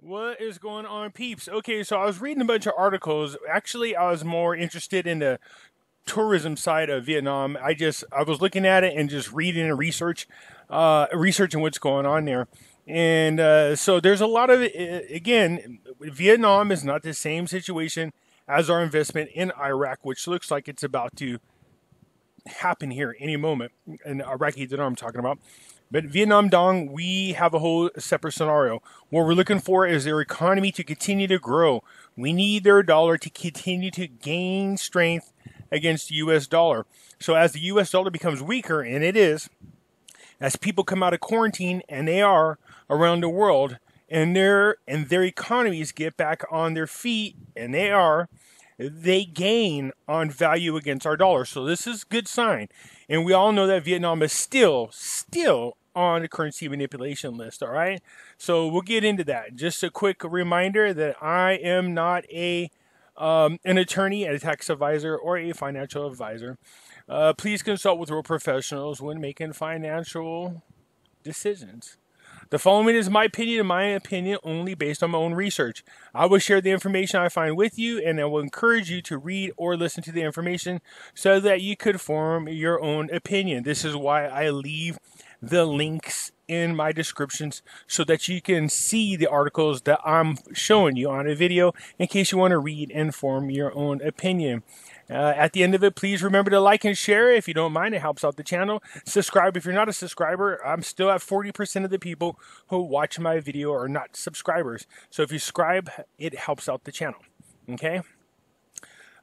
What is going on, peeps? Okay, so I was reading a bunch of articles. Actually, I was more interested in the tourism side of Vietnam. I was looking at it and just reading and researching what's going on there. And so there's a lot of again, Vietnam is not the same situation as our investment in Iraq, which looks like it's about to happen here any moment. In Iraqi dinar, I'm talking about. But Vietnam Dong, we have a whole separate scenario. What we're looking for is their economy to continue to grow. We need their dollar to continue to gain strength against the U.S. dollar. So as the U.S. dollar becomes weaker, and it is, as people come out of quarantine, and they are around the world, and their economies get back on their feet, and they gain on value against our dollar. So this is a good sign. And we all know that Vietnam is still on the currency manipulation list, all right? So we'll get into that. Just a quick reminder that I am not an attorney, a tax advisor, or a financial advisor. Please consult with real professionals when making financial decisions. The following is my opinion and my opinion only based on my own research. I will share the information I find with you, and I will encourage you to read or listen to the information so that you could form your own opinion. This is why I leave the links in my descriptions so that you can see the articles that I'm showing you on a video in case you want to read and form your own opinion. At the end of it, please remember to like and share if you don't mind. It helps out the channel. Subscribe if you're not a subscriber. I'm still at 40% of the people who watch my video are not subscribers. So if you subscribe, it helps out the channel. Okay?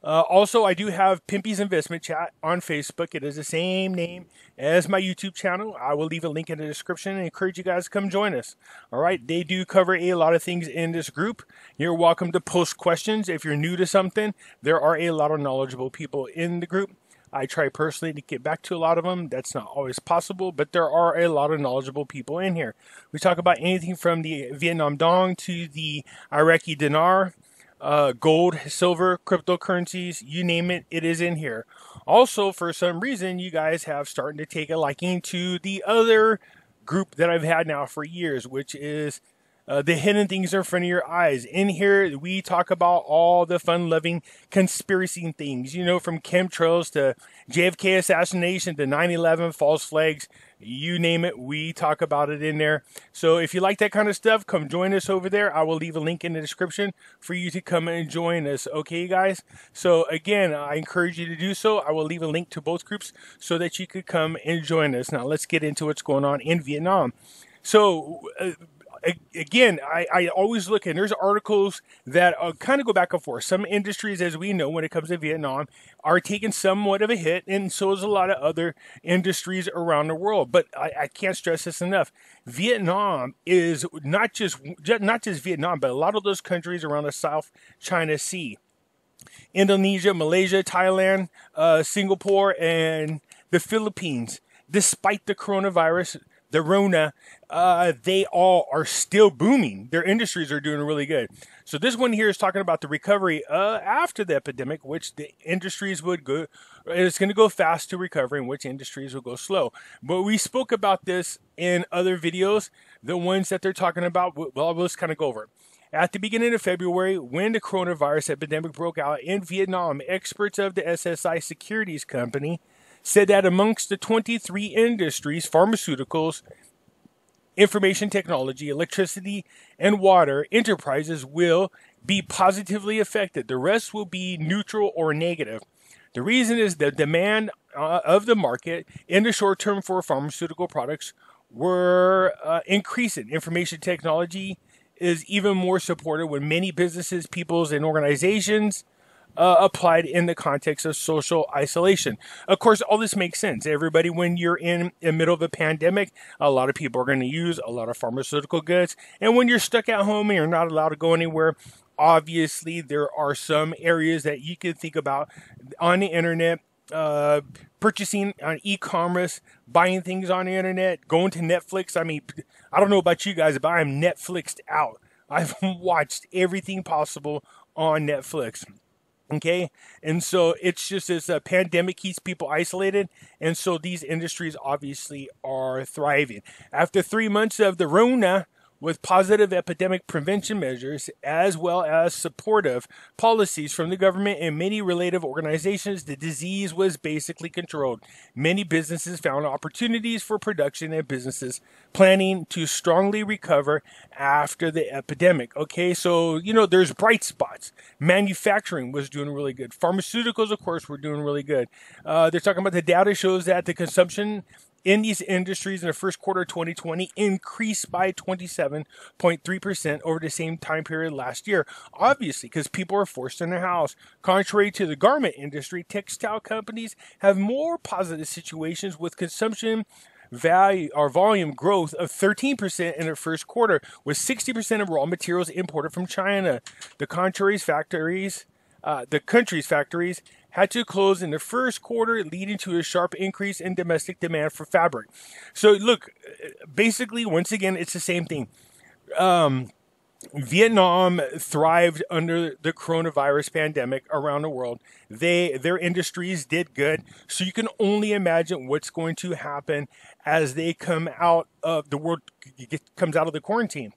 Also, I do have Pimpy's Investment Chat on Facebook. It is the same name as my YouTube channel. I will leave a link in the description and encourage you guys to come join us. All right, they do cover a lot of things in this group. You're welcome to post questions. If you're new to something, there are a lot of knowledgeable people in the group. I try personally to get back to a lot of them. That's not always possible, but there are a lot of knowledgeable people in here. We talk about anything from the Vietnam Dong to the Iraqi dinar, gold, silver, cryptocurrencies, you name it, it is in here. Also, for some reason, you guys have started to take a liking to the other group that I've had now for years, which is the hidden things in front of your eyes. In here, we talk about all the fun-loving conspiracy things, you know, from chemtrails to JFK assassination to 9/11 false flags, you name it, we talk about it in there. So if you like that kind of stuff, come join us over there. I will leave a link in the description for you to come and join us. Okay, guys? So again, I encourage you to do so. I will leave a link to both groups so that you could come and join us. Now, let's get into what's going on in Vietnam. So, again, I always look, and there's articles that kind of go back and forth. Some industries, as we know, when it comes to Vietnam, are taking somewhat of a hit, and so is a lot of other industries around the world. But I can't stress this enough. Vietnam is not just Vietnam, but a lot of those countries around the South China Sea. Indonesia, Malaysia, Thailand, Singapore, and the Philippines. Despite the coronavirus, the Rona, they all are still booming. Their industries are doing really good. So this one here is talking about the recovery after the epidemic, which the industries would go, it's going to go fast to recovery, and which industries will go slow. But we spoke about this in other videos, the ones that they're talking about. Well, we'll just kind of go over it. At the beginning of February, when the coronavirus epidemic broke out in Vietnam, experts of the SSI Securities Company said that amongst the 23 industries, pharmaceuticals, information technology, electricity, and water enterprises will be positively affected. The rest will be neutral or negative. The reason is the demand of the market in the short term for pharmaceutical products were increasing. Information technology is even more supported when many businesses, peoples, and organizations applied in the context of social isolation. Of course, all this makes sense. Everybody, when you're in the middle of a pandemic, a lot of people are going to use a lot of pharmaceutical goods. And when you're stuck at home and you're not allowed to go anywhere, obviously there are some areas that you can think about on the internet, purchasing on e-commerce, buying things on the internet, going to Netflix. I mean, I don't know about you guys, but I'm Netflixed out. I've watched everything possible on Netflix. Okay, and so it's just this pandemic keeps people isolated, and so these industries obviously are thriving. After 3 months of the Rona, with positive epidemic prevention measures as well as supportive policies from the government and many related organizations, the disease was basically controlled. Many businesses found opportunities for production and businesses planning to strongly recover after the epidemic. Okay, so, there's bright spots. Manufacturing was doing really good. Pharmaceuticals, of course, were doing really good. They're talking about the data shows that the consumption in these industries in the first quarter of 2020 increased by 27.3% over the same time period last year. Obviously, because people are forced in their house. Contrary to the garment industry, textile companies have more positive situations with consumption value or volume growth of 13% in the first quarter, with 60% of raw materials imported from China. The country's factories had to close in the first quarter, leading to a sharp increase in domestic demand for fabric. So look, basically, once again, it's the same thing. Vietnam thrived under the coronavirus pandemic around the world. Their industries did good. So you can only imagine what's going to happen as they come out of the world, comes out of the quarantine.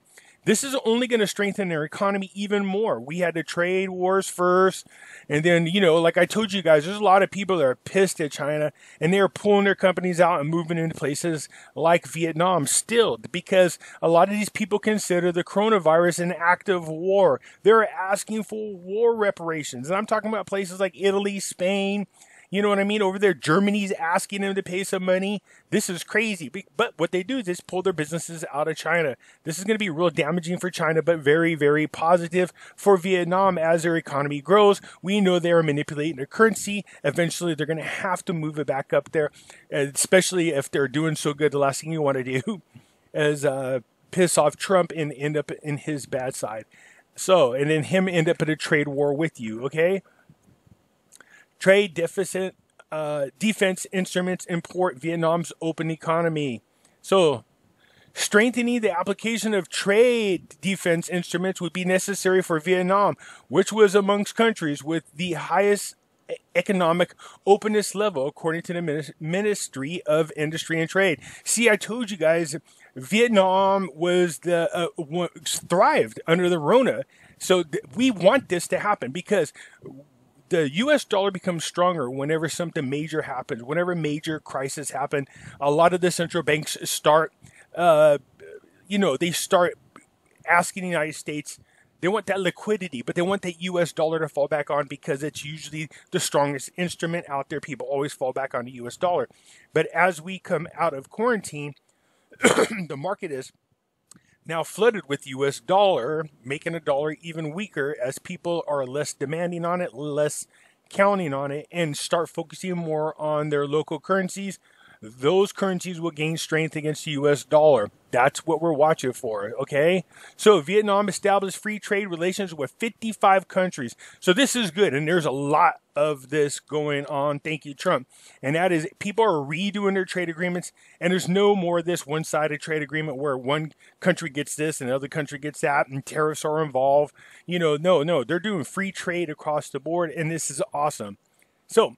This is only going to strengthen their economy even more. We had the trade wars first. And then, like I told you guys, there's a lot of people that are pissed at China and they're pulling their companies out and moving into places like Vietnam still, because a lot of these people consider the coronavirus an act of war. They're asking for war reparations. And I'm talking about places like Italy, Spain. You know what I mean? Over there, Germany's asking them to pay some money. This is crazy. But what they do is just pull their businesses out of China. This is going to be real damaging for China, but very, very positive for Vietnam as their economy grows. We know they are manipulating their currency. Eventually, they're going to have to move it back up there, especially if they're doing so good. The last thing you want to do is piss off Trump and end up in his bad side. So, and then him end up in a trade war with you, okay? Trade deficit, defense instruments import Vietnam's open economy. So, strengthening the application of trade defense instruments would be necessary for Vietnam, which was amongst countries with the highest economic openness level, according to the Ministry of Industry and Trade. See, I told you guys, Vietnam was thrived under the Rona. So we want this to happen because the U.S. dollar becomes stronger whenever something major happens, whenever major crisis happen. A lot of the central banks start, they start asking the United States. They want that liquidity, but they want that U.S. dollar to fall back on because it's usually the strongest instrument out there. People always fall back on the U.S. dollar. But as we come out of quarantine, the market is now flooded with U.S. dollar, making the dollar even weaker as people are less demanding on it, less counting on it, and start focusing more on their local currencies. Those currencies will gain strength against the U.S. dollar. That's what we're watching for, okay? So Vietnam established free trade relations with 55 countries. So this is good, and there's a lot of this going on. Thank you, Trump. And that is, people are redoing their trade agreements, and there's no more of this one-sided trade agreement where one country gets this and another country gets that, and tariffs are involved. No, they're doing free trade across the board, and this is awesome. So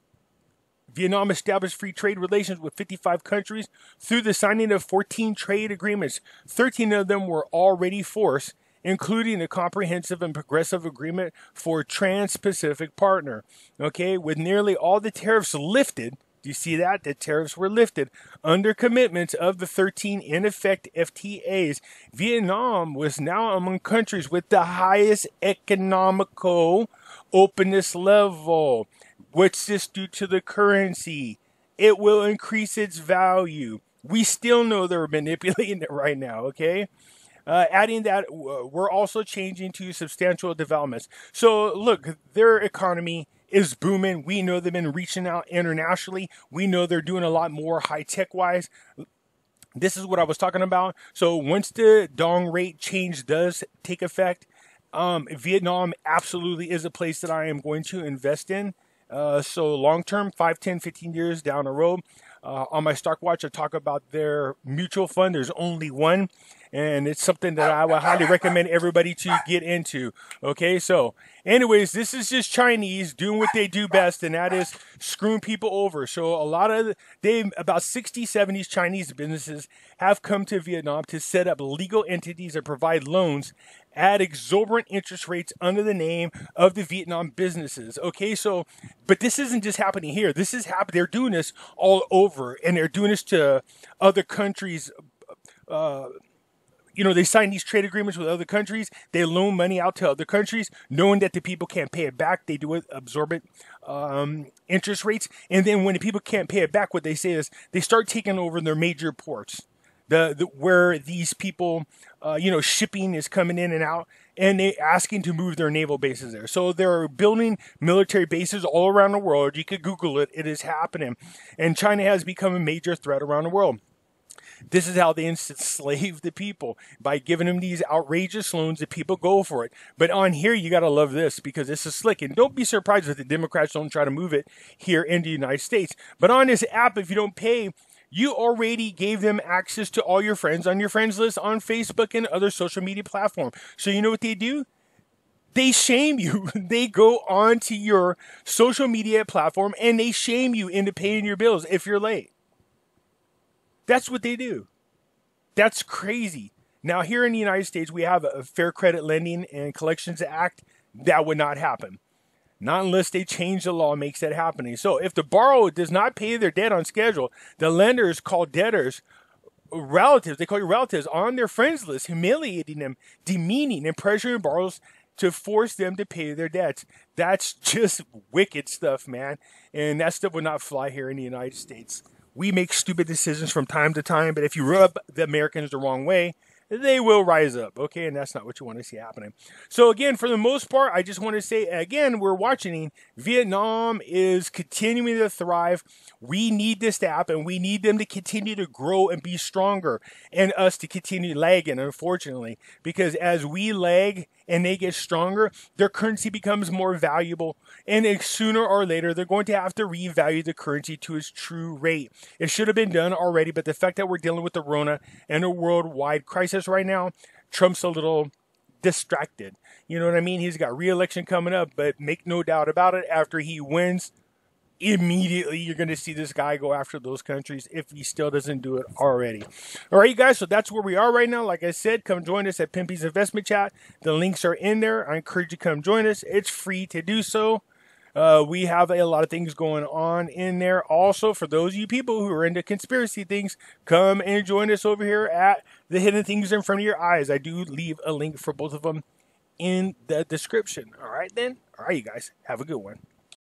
Vietnam established free trade relations with 55 countries through the signing of 14 trade agreements. 13 of them were already forced, including a comprehensive and progressive agreement for Trans-Pacific Partner. Okay, with nearly all the tariffs lifted. Do you see that? The tariffs were lifted under commitments of the 13 in effect FTAs. Vietnam was now among countries with the highest economical openness level. What's this do to the currency? It will increase its value. We still know they're manipulating it right now, okay? Adding that, we're also changing to substantial developments. So, look, their economy is booming. We know they've been reaching out internationally. We know they're doing a lot more high-tech-wise. This is what I was talking about. So, once the dong rate change does take effect, Vietnam absolutely is a place that I am going to invest in. So long-term, 5, 10, 15 years down the road. On my stock watch, I talk about their mutual fund. There's only one. and it's something that I would highly recommend everybody to get into. Okay, so anyways, this is just Chinese doing what they do best, and that is screwing people over. So a lot of about 60, 70 Chinese businesses have come to Vietnam to set up legal entities and provide loans at exorbitant interest rates under the name of the Vietnam businesses. Okay, so, but this isn't just happening here. This is happening. They're doing this all over, and they're doing this to other countries. They sign these trade agreements with other countries. They loan money out to other countries, knowing that the people can't pay it back. They do it absorbent interest rates. And then when the people can't pay it back, what they say is they start taking over their major ports, where these people, shipping is coming in and out, and they asking to move their naval bases there. So they're building military bases all around the world. You could Google it. It is happening. And China has become a major threat around the world. This is how they enslave the people, by giving them these outrageous loans. The people go for it. But on here, you got to love this, because this is slick. And don't be surprised if the Democrats don't try to move it here in the United States. But on this app, if you don't pay, you already gave them access to all your friends on your friends list on Facebook and other social media platforms. So you know what they do? They shame you. They go onto your social media platform and they shame you into paying your bills if you're late. That's what they do. That's crazy. Now, here in the United States, we have a Fair Credit Lending and Collections Act. That would not happen. Not unless they change the law makes that happening. So if the borrower does not pay their debt on schedule, the lenders call debtors relatives. They call your relatives on their friends list, humiliating them, demeaning and pressuring borrowers to force them to pay their debts. That's just wicked stuff, man. And that stuff would not fly here in the United States. We make stupid decisions from time to time, but if you rub the Americans the wrong way, they will rise up, okay? And that's not what you want to see happening. So again, for the most part, I just want to say, again, we're watching. Vietnam is continuing to thrive. We need this to happen. We need them to continue to grow and be stronger, and us to continue lagging, unfortunately. Because as we lag and they get stronger, their currency becomes more valuable. And sooner or later, they're going to have to revalue the currency to its true rate. It should have been done already, but the fact that we're dealing with the Rona and a worldwide crisis right now, Trump's a little distracted. You know what I mean? He's got re-election coming up, but make no doubt about it, after he wins, immediately you're going to see this guy go after those countries if he still doesn't do it already. All right, you guys, so that's where we are right now. Like I said, come join us at Pimpy's Investment Chat. The links are in there. I encourage you to come join us. It's free to do so. We have a lot of things going on in there. Also, for those of you people who are into conspiracy things, come and join us over here at The Hidden Things in Front of Your Eyes. I do leave a link for both of them in the description. All right, then. All right, you guys. Have a good one.